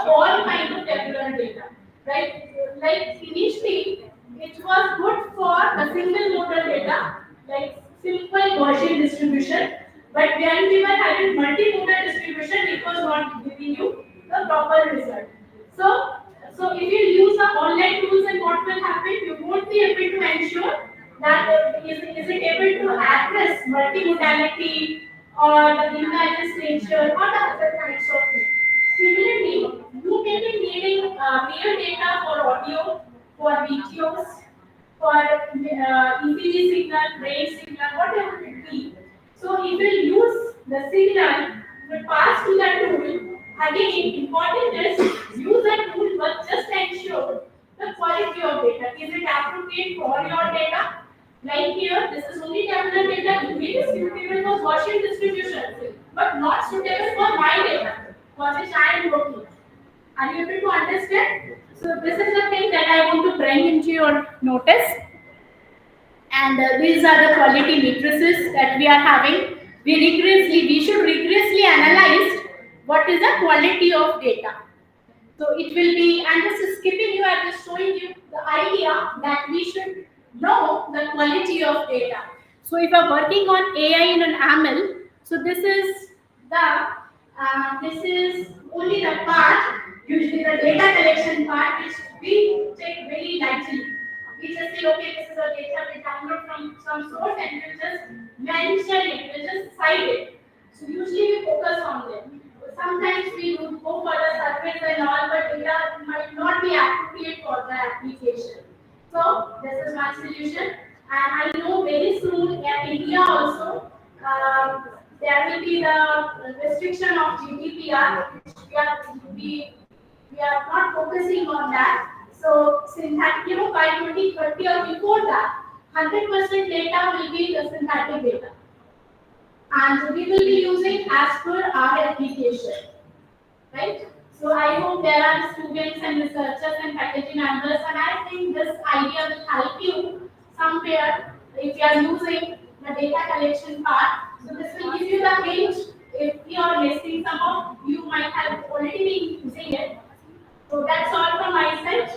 all kinds of tabular data, right? Like initially, it was good for the single modal data, like simple Gaussian distribution. But when we were having multimodal distribution, it was not giving you the proper result. So, so if you use the online tools, and what will happen? You won't be able to ensure that is it able to address multimodality or the imbalance nature or the other kinds of things. Similarly, you may be needing real data for audio, for videos, for ECG signal, brain signal, whatever it be. So if you use the signal to pass to the tool, again important is use the tool but just ensure the quality of data. Is it appropriate for your data? Like here, this is only tabular data. It is suitable for Gaussian distribution, but not suitable for my data, for which I am working. Are you able to understand? So this is the thing that I want to bring into your notice. And these are the quality matrices that we are having. We should rigorously analyze what is the quality of data. So it will be, I'm just skipping you, I'm just showing you the idea that we should know the quality of data. So if you're working on AI in an ML, so this is only the part, usually the data collection part, which we take very lightly. We just say, okay, this is a data we download from some source and we'll just mention it, we'll just cite it. So usually we focus on them. Sometimes we would go for the surveys and all, but data might not be appropriate for the application. So this is one solution. And I know very soon in India also, there will be the restriction of GDPR, which we are not focusing on that. So synthetic, by 2030 or before that, 100% data will be the synthetic data, and we will be using as per our application, right? So I hope there are students and researchers and faculty members, and I think this idea will help you somewhere if you are using the data collection part. So this will give you the hint if you are missing some of you might have already been using it. So that's all from my side.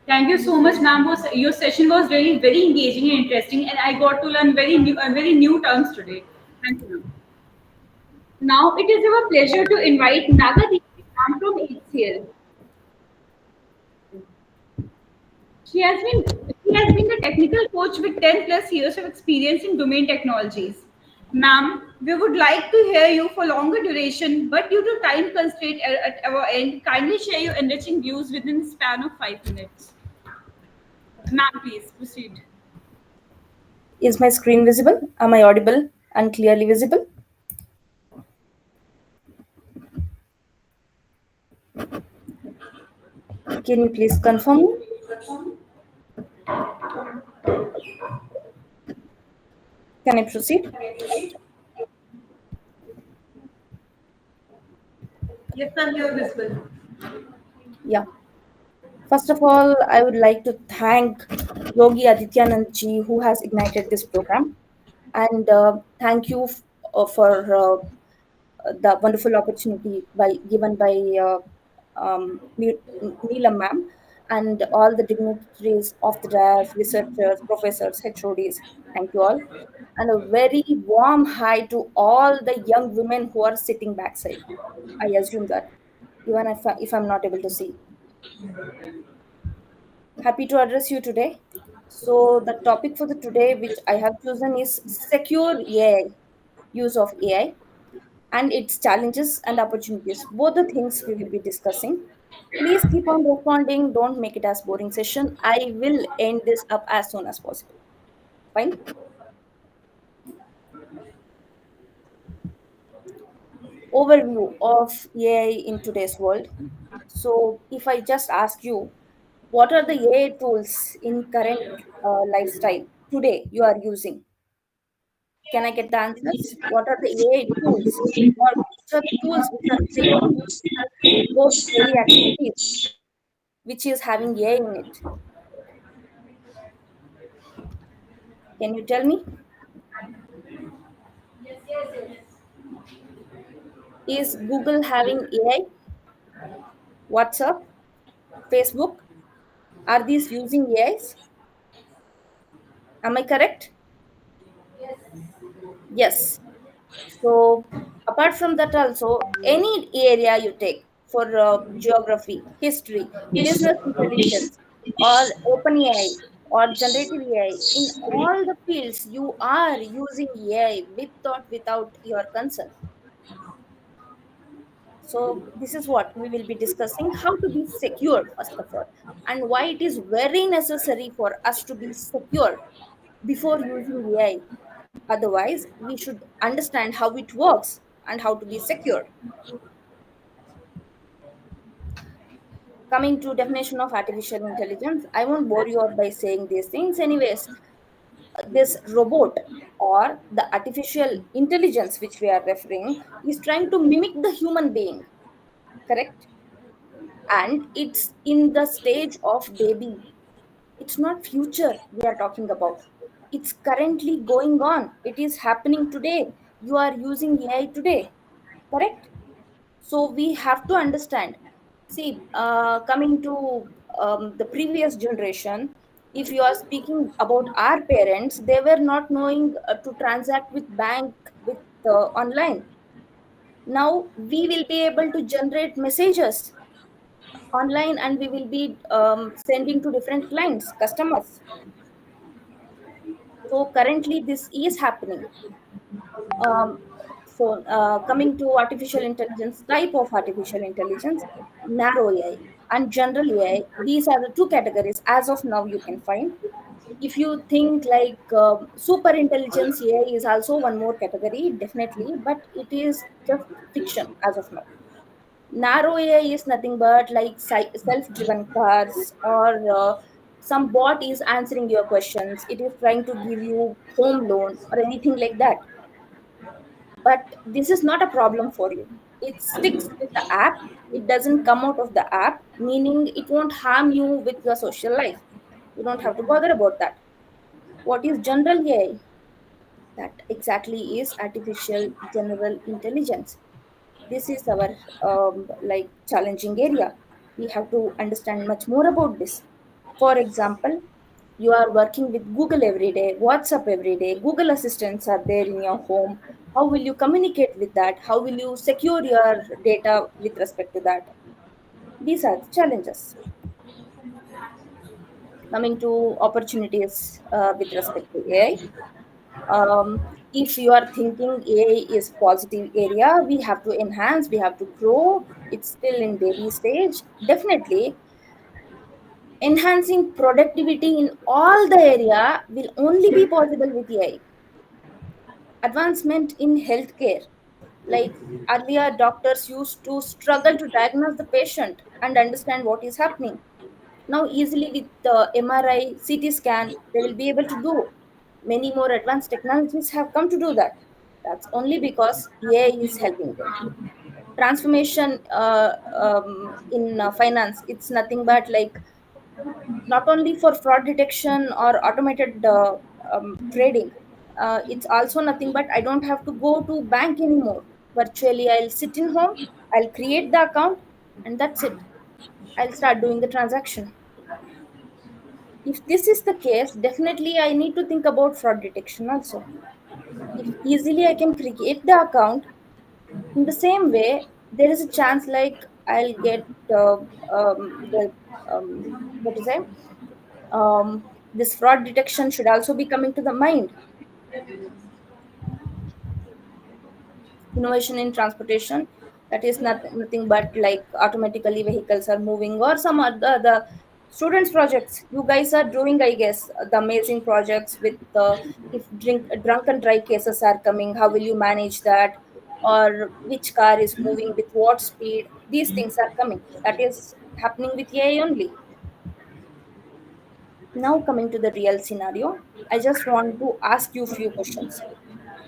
Thank you so much, ma'am. Your session was really very engaging and interesting, and I got to learn very new terms today. Thank you, ma'am. Now it is our pleasure to invite Nagadevi ma'am from HCL. She has been the technical coach with 10 plus years of experience in domain technologies. Ma'am, we would like to hear you for longer duration, but due to time constraint at our end, kindly share your enriching views within the span of 5 minutes. Ma'am, please proceed. Is my screen visible? Am I audible and clearly visible? Can you please confirm me? Can I proceed? Yes, ma'am, you are visible. Yeah. First of all, I would like to thank Yogi Adityanand ji who has ignited this program, and thank you for the wonderful opportunity given by Neelam ma'am and all the dignitaries of the DAF, researchers, professors, HODs. Thank you all. And a very warm hi to all the young women who are sitting backside. I assume that, even if I'm not able to see. Happy to address you today. So the topic for the today, which I have chosen, is secure AI, use of AI. and its challenges and opportunities. Both the things we will be discussing. Please keep on responding. Don't make it as boring session. I will end this up as soon as possible. Fine. Overview of AI in today's world. So, if I just ask you, what are the AI tools in current lifestyle today you are using? Can I get the answers? What are the AI tools, or which are the tools which are helping you in both daily activities, which is having AI in it? Can you tell me? Is Google having AI? WhatsApp, Facebook, are these using AIs? Am I correct? Yes. So, apart from that, also, any area you take for geography, history, business intelligence, or open AI or generative AI, in all the fields, you are using AI with or without your consent. So, this is what we will be discussing, how to be secure, first of all, and why it is very necessary for us to be secure before using AI. Otherwise, we should understand how it works and how to be secure. Coming to definition of artificial intelligence, I won't bore you out by saying these things. Anyways, this robot or the artificial intelligence which we are referring is trying to mimic the human being, correct? And it's in the stage of baby. It's not future we are talking about. It's currently going on. It is happening today. You are using AI today, correct? So we have to understand. See, coming to the previous generation, if you are speaking about our parents, they were not knowing to transact with bank with online. Now we will be able to generate messages online, and we will be sending to different clients, customers. So currently, this is happening. Um, Coming to artificial intelligence, type of artificial intelligence, narrow AI and general AI, these are the two categories as of now you can find. If you think like super intelligence AI is also one more category, definitely, but it is just fiction as of now. Narrow AI is nothing but like self-driven cars, or some bot is answering your questions. It is trying to give you home loan or anything like that, but this is not a problem for you. It sticks with the app. It doesn't come out of the app, meaning it won't harm you with your social life. You don't have to bother about that. What is general AI? That exactly is artificial general intelligence. This is our like challenging area. We have to understand much more about this. For example, you are working with Google every day, WhatsApp every day, Google assistants are there in your home. How will you communicate with that? How will you secure your data with respect to that? These are the challenges. Coming to opportunities with respect to AI, if you are thinking AI is positive area, we have to enhance, we have to grow. It's still in baby stage. Definitely, enhancing productivity in all the area will only be possible with AI. Advancement in healthcare, like earlier, doctors used to struggle to diagnose the patient and understand what is happening. Now, easily with the MRI, CT scan, they will be able to do. Many more advanced technologies have come to do that. That's only because AI is helping them. Transformation in finance, it's nothing but like not only for fraud detection or automated trading. It's also nothing but I don't have to go to bank anymore. Virtually, I'll sit in home, I'll create the account, and that's it. I'll start doing the transaction. If this is the case, definitely I need to think about fraud detection also. If easily I can create the account, in the same way, there is a chance like I'll get the what to say, this fraud detection should also be coming to the mind. innovation in transportation, that is nothing but like automatically vehicles are moving, or some other the students projects you guys are doing, I guess, the amazing projects with if drunken drive cases are coming, how will you manage that, or which car is moving with what speed, these things are coming, that is happening with AI only. Now coming to the real scenario, I just want to ask you few questions.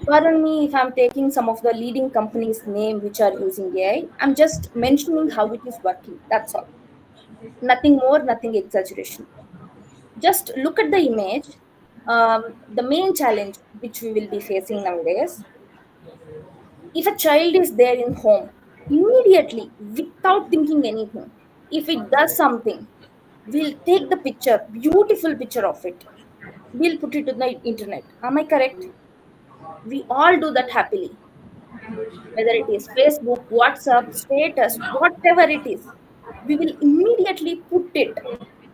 Pardon me if I'm taking some of the leading companies' name which are using AI. I'm just mentioning how it is working. That's all. Nothing more, nothing exaggeration. Just look at the image. The main challenge which we will be facing nowadays, if a child is there in home, immediately, without thinking anything, if it does something, we'll take the picture, beautiful picture of it. We'll put it on the internet. Am I correct? We all do that happily, whether it is Facebook, WhatsApp, status, whatever it is, we will immediately put it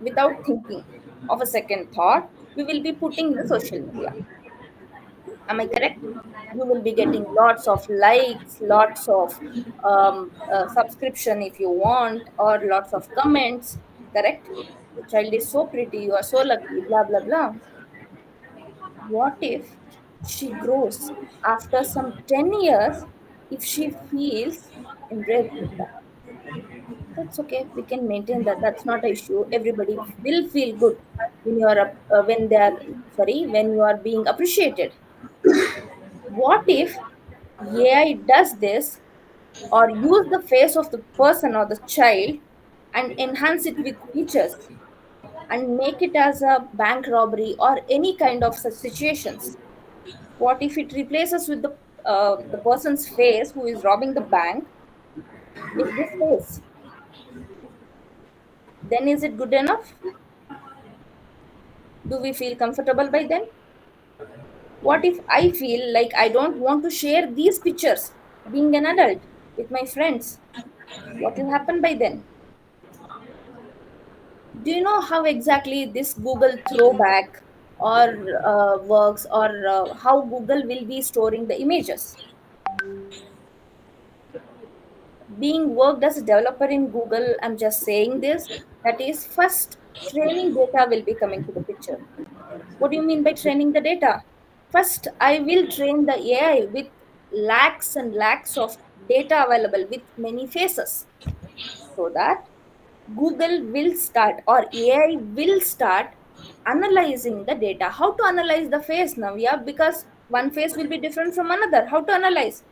without thinking of a second thought. We will be putting in the social media. Am I correct? You will be getting lots of likes, lots of subscription if you want, or lots of comments. Correct? The child is so pretty, you are so lucky, blah blah blah. What if she grows after some 10 years, if she feels enraged with that? That's okay. We can maintain that. That's not an issue. Everybody will feel good when you are when they are when you are being appreciated. What if AI does this, or use the face of the person or the child and enhance it with features and make it as a bank robbery or any kind of such situations? What if it replaces with the person's face who is robbing the bank with this face? Then is it good enough? Do we feel comfortable by then? What if I feel like I don't want to share these pictures being an adult with my friends? What will happen by then? Do you know how exactly this Google throwback or works, or how Google will be storing the images? Being worked as a developer in Google, I'm just saying this, that is first training data will be coming to the picture. What do you mean by training the data? First, I will train the AI with lakhs and lakhs of data available with many faces, so that Google will start, or AI will start analyzing the data. How to analyze the face now? Yeah, because one face will be different from another. How to analyze?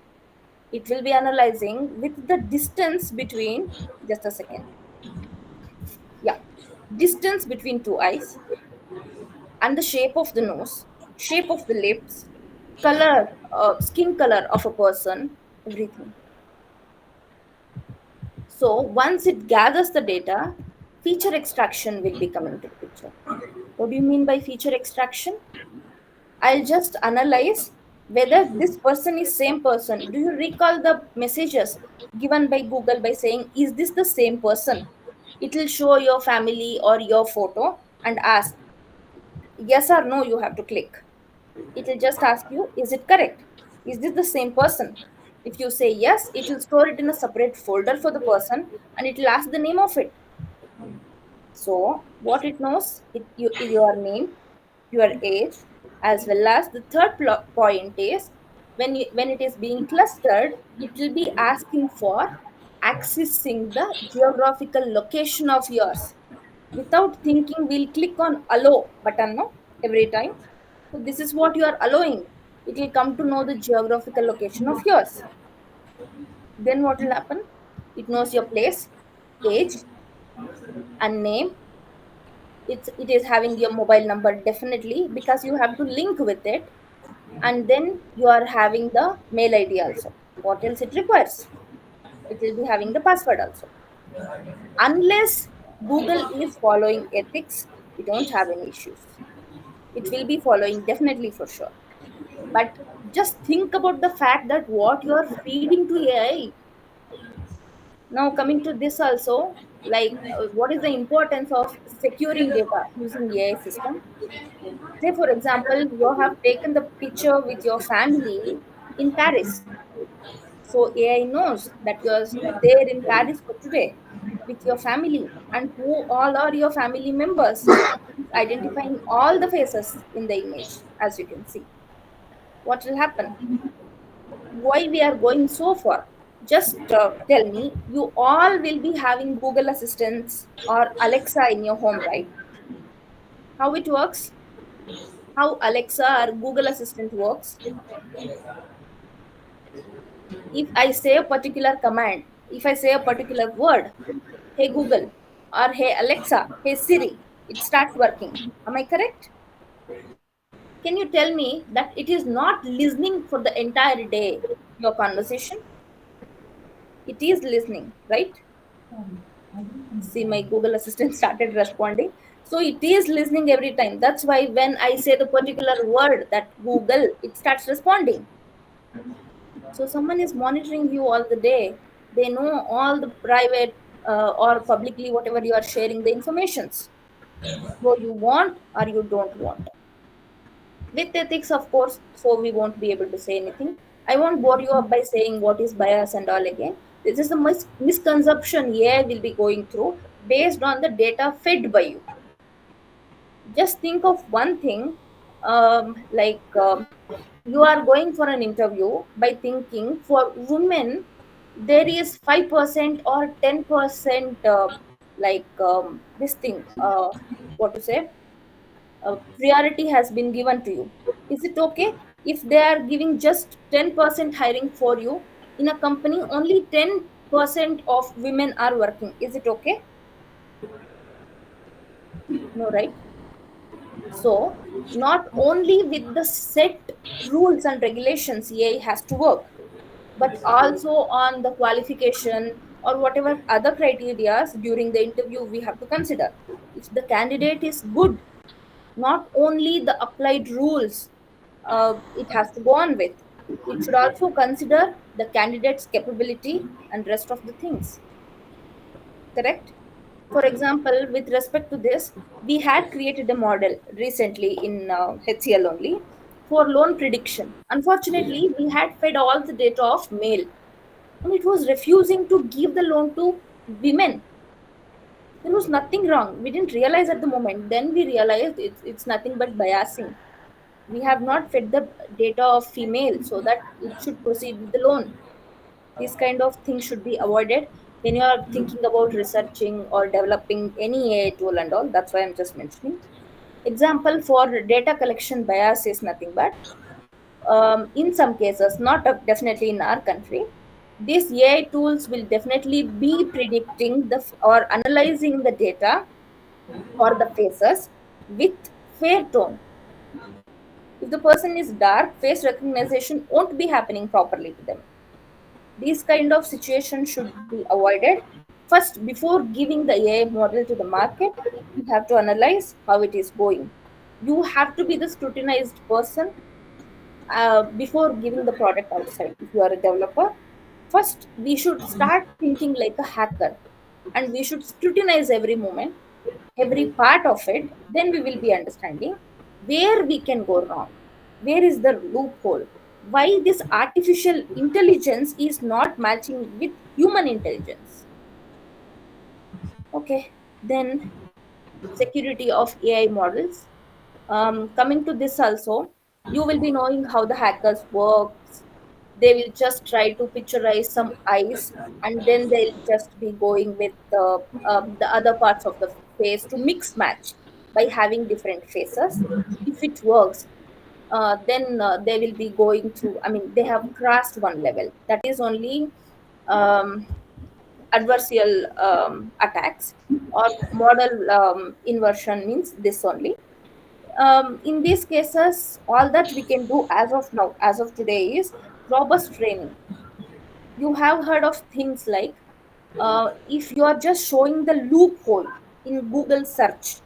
It will be analyzing with the distance between, just a second. Yeah, distance between two eyes, and the shape of the nose, shape of the lips, color, skin color of a person, everything. So once it gathers the data, feature extraction will be coming to the picture. What do you mean by feature extraction? I'll just analyze whether this person is same person. Do you recall the messages given by Google by saying, is this the same person? It will show your family or your photo and ask, yes or no, you have to click. It will just ask you, is it correct? Is this the same person? If you say yes, it will store it in a separate folder for the person, and it will ask the name of it. So, what it knows, your name, your age, as well as the third point is, when it is being clustered, it will be asking for accessing the geographical location of yours. Without thinking, we'll click on allow button, no, every time. So this is what you are allowing. It will come to know the geographical location of yours. Then what will happen? It knows your place, age, and name. It is having your mobile number definitely, because you have to link with it, and then you are having the mail ID also. What else it requires? It will be having the password also. Unless Google is following ethics, we don't have any issues. It will be following definitely for sure. But just think about the fact that what you are feeding to AI. Now coming to this also, like what is the importance of securing data using AI system? Say for example, you have taken the picture with your family in Paris. So AI knows that you're there in Paris for today with your family and who all are your family members. It's identifying all the faces in the image, as you can see. What will happen? Why we are going so far? Just tell me, you all will be having Google Assistants or Alexa in your home, right? How it works? How Alexa or Google Assistant works? If I say a particular command, if I say a particular word, hey Google, or hey Alexa, hey Siri, it starts working. Am I correct? Can you tell me that it is not listening for the entire day, your conversation? It is listening, right? See, my Google Assistant started responding. So it is listening every time. That's why when I say the particular word, that Google, it starts responding. So someone is monitoring you all the day. They know all the private or publicly whatever you are sharing the informations. So you want or you don't want. With ethics, of course, so we won't be able to say anything. I won't bore you up by saying what is bias and all again. This is the misconception AI will be going through based on the data fed by you. Just think of one thing, you are going for an interview by thinking for women there is 5% or 10% this thing, what to say, priority has been given to you. Is it okay if they are giving just 10% hiring for you in a company, only 10% of women are working? Is it okay? No, right? So, not only with the set rules and regulations AI has to work, but also on the qualification or whatever other criteria during the interview we have to consider. If the candidate is good, not only the applied rules it has to go on with, it should also consider the candidate's capability and rest of the things. Correct? For example, with respect to this, we had created a model recently in HCL only for loan prediction. Unfortunately, we had fed all the data of male and it was refusing to give the loan to women. There was nothing wrong. We didn't realize at the moment. Then we realized it's nothing but biasing. We have not fed the data of female so that it should proceed with the loan. These kind of things should be avoided when you are thinking about researching or developing any AI tool and all. That's why I'm just mentioning. Example for data collection bias is nothing but in some cases, not definitely in our country, these AI tools will definitely be predicting or analyzing the data or the faces with fair tone. If the person is dark, face recognition won't be happening properly to them. These kind of situations should be avoided. First, before giving the AI model to the market, you have to analyze how it is going. You have to be the scrutinized person before giving the product outside. If you are a developer, first we should start thinking like a hacker and we should scrutinize every moment, every part of it. Then we will be understanding where we can go wrong, where is the loophole, why this artificial intelligence is not matching with human intelligence. Okay, then security of AI models. Coming to this also, you will be knowing how the hackers works. They will just try to picturize some eyes, and then they'll just be going with the other parts of the face to mix match by having different faces. If it works, then they will be going through. I mean, they have crossed one level. That is only um, adversarial attacks, or model inversion means this only. In these cases, all that we can do as of now, as of today, is robust training. You have heard of things like if you are just showing the loophole in Google search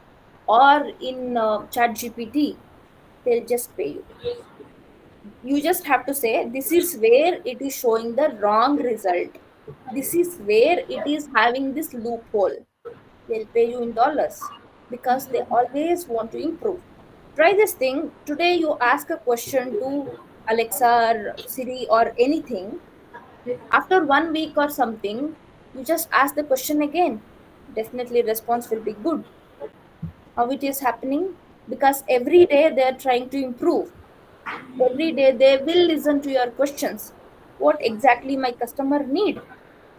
or in Chat GPT, they'll just pay you. You just have to say, this is where it is showing the wrong result. This is where it is having this loophole. They'll pay you in dollars because they always want to improve. Try this thing. Today, you ask a question to Alexa or Siri or anything. After 1 week or something, you just ask the question again. Definitely, response will be good. How it is happening? Because every day they are trying to improve. Every day they will listen to your questions. What exactly my customer need?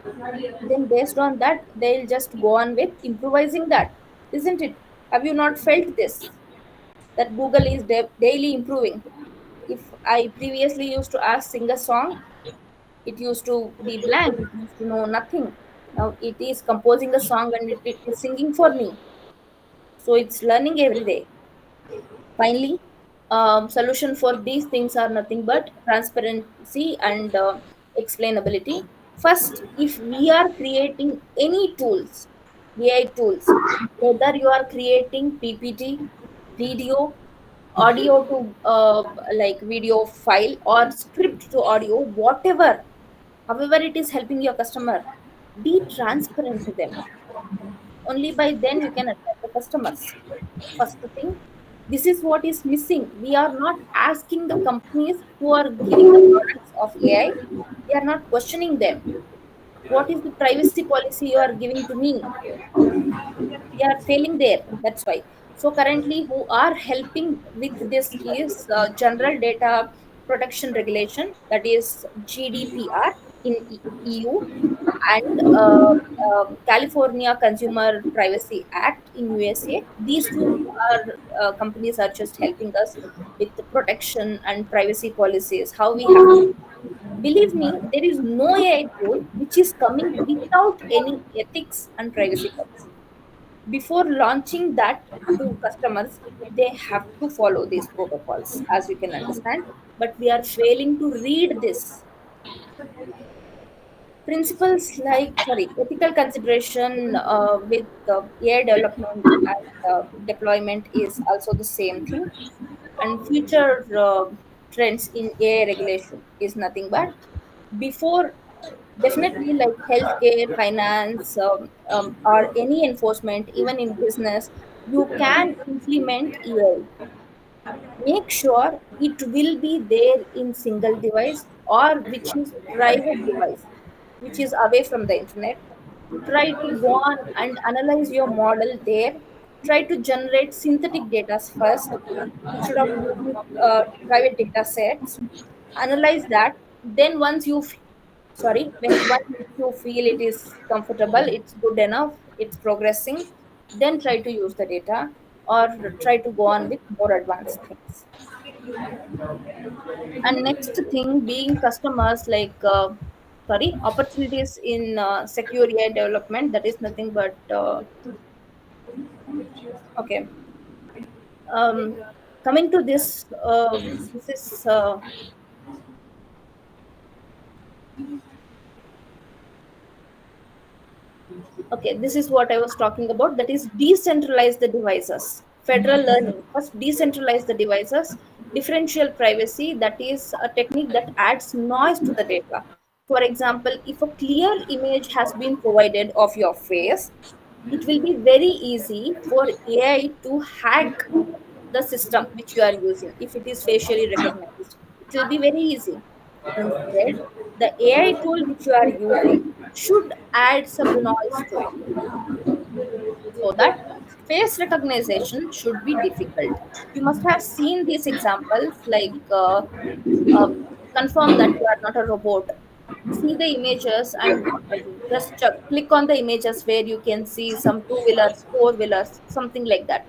Then based on that, they'll just go on with improvising that, isn't it? Have you not felt this? That Google is daily improving. If I previously used to ask sing a song, it used to be blank. It used to know nothing. Now it is composing a song and it is singing for me. So it's learning every day. Finally, solution for these things are nothing but transparency and explainability. First, if we are creating any tools, AI tools, whether you are creating PPT, video, audio to like video file or script to audio, whatever, however it is helping your customer, be transparent to them. Only by then you can attract the customers. First thing, this is what is missing. We are not asking the companies who are giving the products of AI, we are not questioning them. What is the privacy policy you are giving to me? We are failing there. That's why. So currently, who are helping with this is General Data Protection Regulation, that is GDPR in EU, and California Consumer Privacy Act in USA. These two are companies are just helping us with the protection and privacy policies. How we have to. Believe me, there is no AI tool which is coming without any ethics and privacy policy. Before launching that to customers, they have to follow these protocols, as you can understand. But we are failing to read this. Principles like, sorry, ethical consideration with AI development and deployment is also the same thing. And future trends in AI regulation is nothing but before, definitely like healthcare, finance, or any enforcement, even in business, you can implement AI. Make sure it will be there in single device or which is private device, which is away from the internet. Try to go on and analyze your model there. Try to generate synthetic data first instead of using private data sets. Analyze that. Then once you sorry, when once you feel it is comfortable, it's good enough, it's progressing, then try to use the data or try to go on with more advanced things. And next thing being customers like sorry, opportunities in secure AI development, that is nothing but okay. Coming to this, this is okay, this is what I was talking about. That is decentralize the devices. Federal learning. First, decentralize the devices. Differential privacy. That is a technique that adds noise to the data. For example, if a clear image has been provided of your face, it will be very easy for AI to hack the system which you are using if it is facially recognized. It will be very easy. Instead, the AI tool which you are using should add some noise to it so that face recognition should be difficult. You must have seen these examples like uh, confirm that you are not a robot. See the images and just click on the images where you can see some two wheelers, four wheelers, something like that.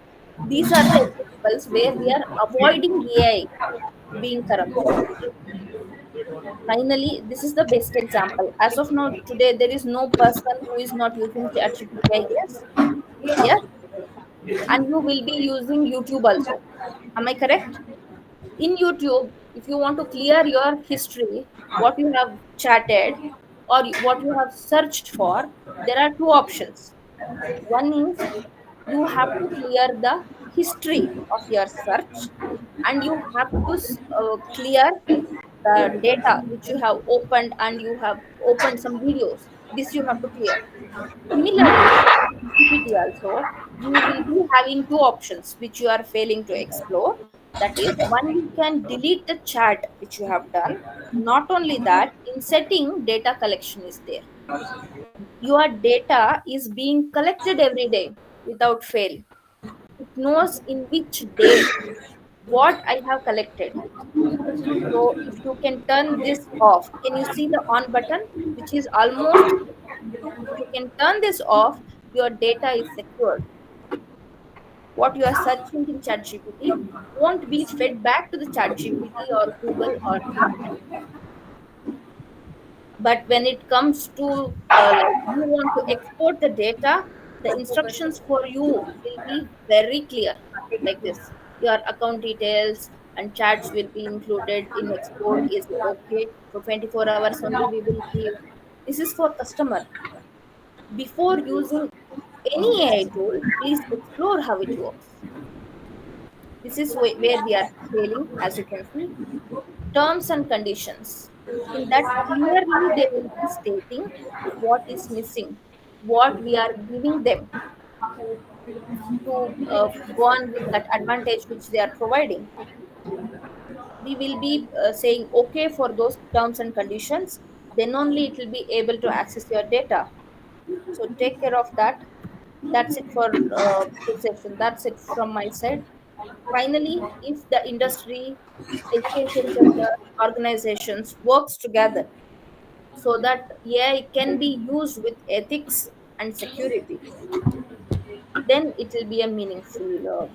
These are the examples where we are avoiding AI being corrupted. Finally, this is the best example. As of now, today, there is no person who is not using ChatGPT, I guess. Yes. And you will be using YouTube also. Am I correct? In YouTube, if you want to clear your history, what you have chatted or what you have searched for, there are two options. One is you have to clear the history of your search and you have to clear the data which you have opened and you have opened some videos. This you have to clear. Similarly, in GPT also, you will be having two options which you are failing to explore. That is, one, you can delete the chat which you have done. Not only that, In setting, data collection is there. Your data is being collected every day without fail. It knows in which day what I have collected. So if you can turn this off, can you see the on button, which is almost, if you can turn this off, your data is secured. What you are searching in ChatGPT won't be fed back to the ChatGPT or Google or anything. But when it comes to like you want to export the data, the instructions for you will be very clear, like this. Your account details and chats will be included in export. Is it okay for 24 hours only we will give? This is for customer. Before using any AI tool, please explore how it works. This is where we are failing, as you can see. Terms and conditions. In that, clearly they will be stating what is missing, what we are giving them to go on with that advantage which they are providing. We will be saying okay for those terms and conditions. Then only it will be able to access your data. So take care of that. That's it for this session. That's it from my side. Finally, if the industry, education sector, organizations works together so that AI can be used with ethics and security, then it will be a meaningful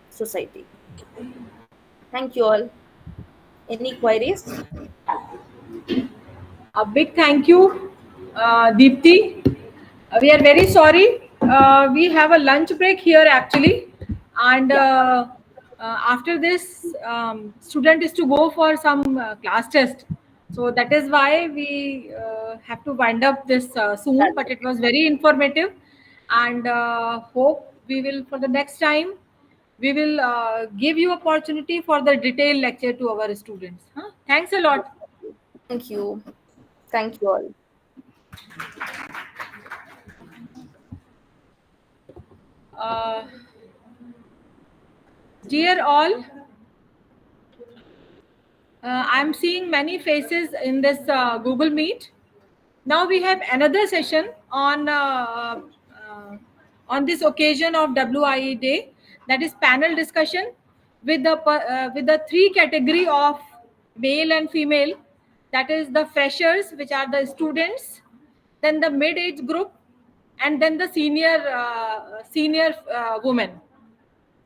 society. Thank you all. Any queries? A big thank you, Deepti. We are very sorry. We have a lunch break here actually, and Yeah. after this, student is to go for some class test. So that is why we have to wind up this soon. That's But it okay. was very informative, and hope we will for the next time we will give you opportunity for the detailed lecture to our students. Huh? Thanks a lot. Thank you. Thank you all. Uh, Dear all, I'm seeing many faces in this Google Meet. Now we have another session on this occasion of WIE Day, that is panel discussion with the three category of male and female, that is the freshers, which are the students, then the mid age group, and then the senior women.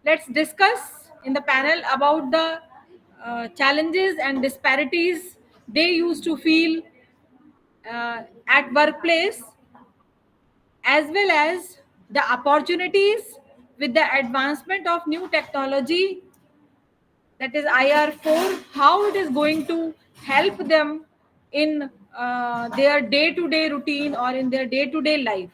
Let's discuss in the panel about the challenges and disparities they used to feel at workplace, as well as the opportunities with the advancement of new technology, that is IR4, how it is going to help them in their day-to-day routine or in their day-to-day life.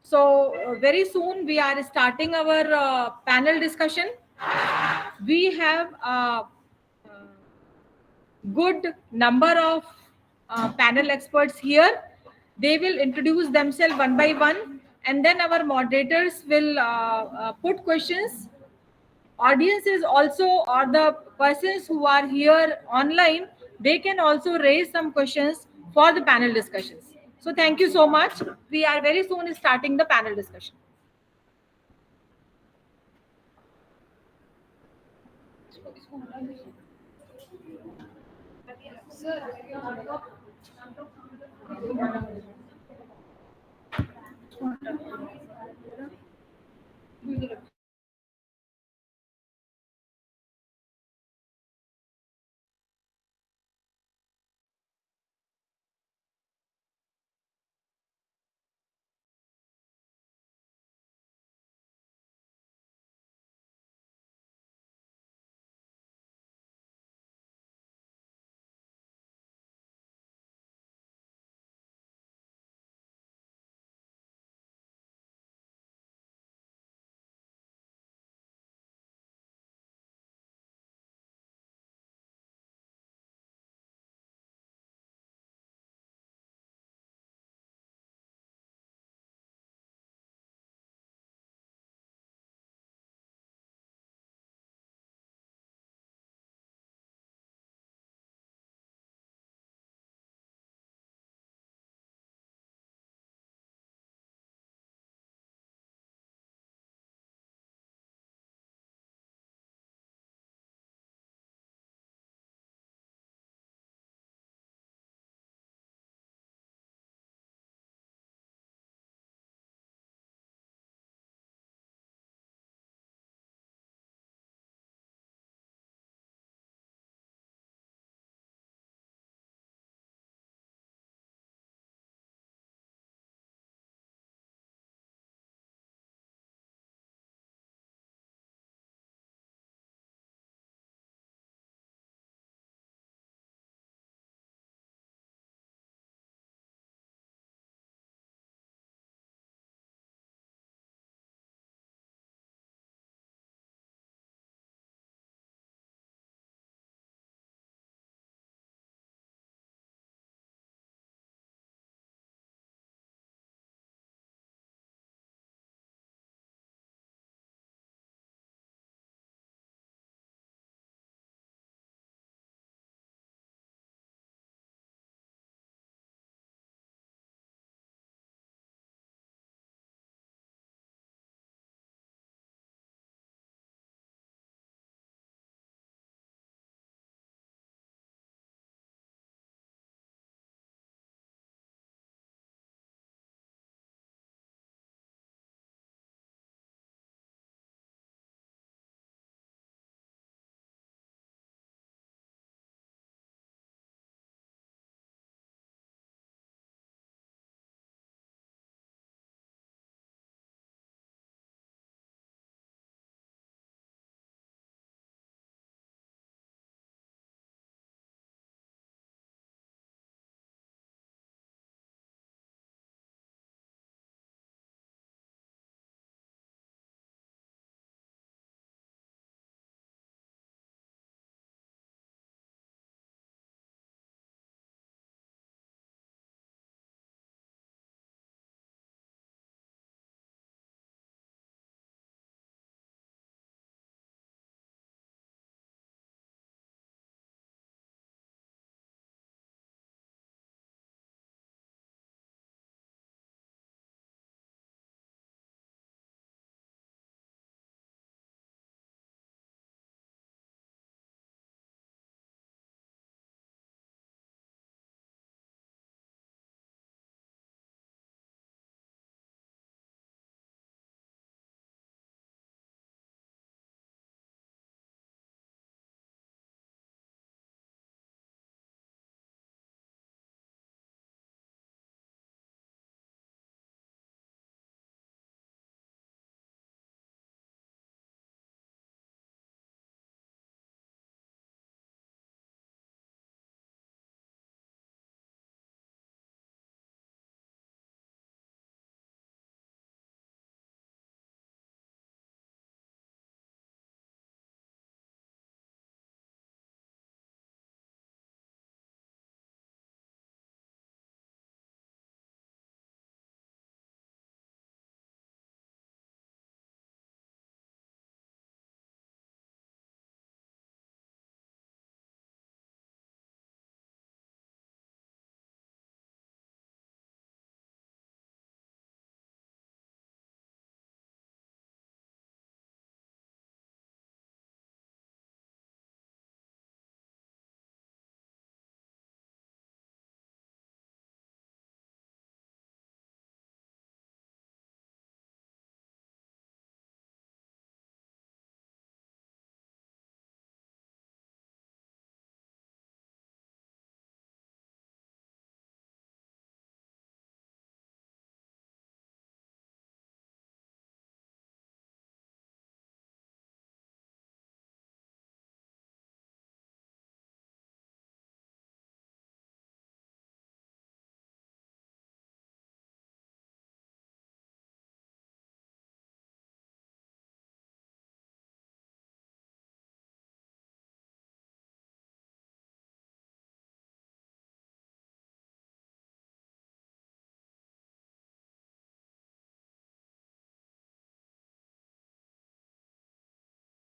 So very soon we are starting our panel discussion. We have a good number of panel experts here. They will introduce themselves one by one, and then our moderators will put questions. Audiences also, or the persons who are here online, they can also raise some questions for the panel discussions. So thank you so much. We are very soon starting the panel discussion.